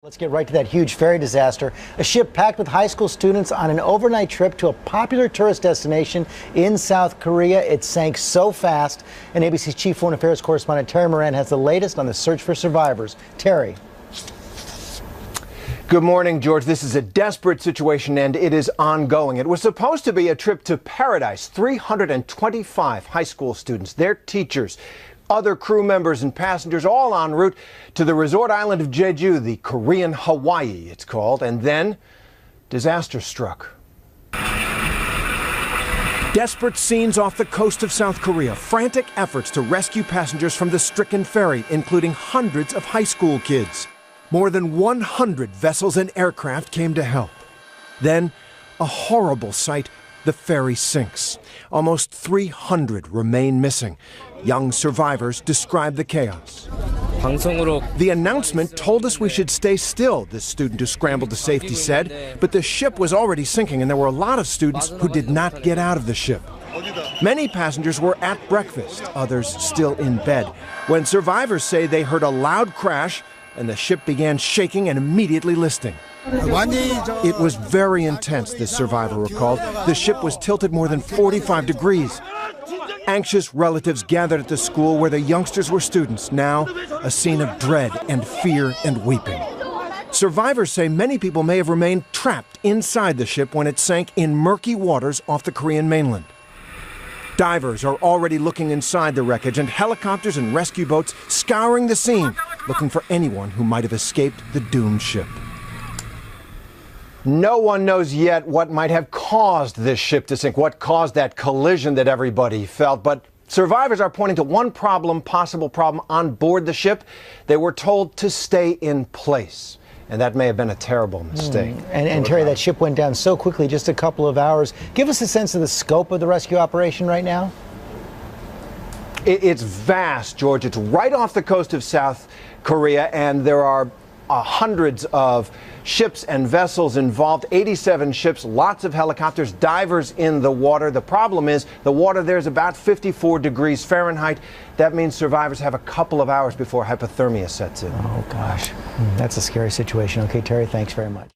Let's get right to that huge ferry disaster. A ship packed with high school students on an overnight trip to a popular tourist destination in South Korea. It sank so fast. And ABC's chief foreign affairs correspondent Terry Moran has the latest on the search for survivors. Terry. Good morning, George. This is a desperate situation, and it is ongoing. It was supposed to be a trip to paradise. 325 high school students, their teachers, other crew members and passengers all en route to the resort island of Jeju, the Korean Hawaii it's called, and then disaster struck. Desperate scenes off the coast of South Korea, frantic efforts to rescue passengers from the stricken ferry, including hundreds of high school kids. More than 100 vessels and aircraft came to help. Then, a horrible sight. The ferry sinks. Almost 300 remain missing. Young survivors describe the chaos. The announcement told us we should stay still, this student who scrambled to safety said, but the ship was already sinking and there were a lot of students who did not get out of the ship. Many passengers were at breakfast, others still in bed, when survivors say they heard a loud crash and the ship began shaking and immediately listing. It was very intense, this survivor recalled. The ship was tilted more than 45 degrees. Anxious relatives gathered at the school where the youngsters were students. Now, a scene of dread and fear and weeping. Survivors say many people may have remained trapped inside the ship when it sank in murky waters off the Korean mainland. Divers are already looking inside the wreckage, and helicopters and rescue boats scouring the scene, looking for anyone who might have escaped the doomed ship. No one knows yet what might have caused this ship to sink, what caused that collision that everybody felt. But survivors are pointing to one possible problem on board the ship. They were told to stay in place. And that may have been a terrible mistake. And Terry, that ship went down so quickly, just a couple of hours. Give us a sense of the scope of the rescue operation right now. It's vast, George. It's right off the coast of South Korea, and there are hundreds of ships and vessels involved, 87 ships, lots of helicopters, divers in the water. The problem is the water there is about 54 degrees Fahrenheit. That means survivors have a couple of hours before hypothermia sets in. Oh, gosh. That's a scary situation. Okay, Terry, thanks very much.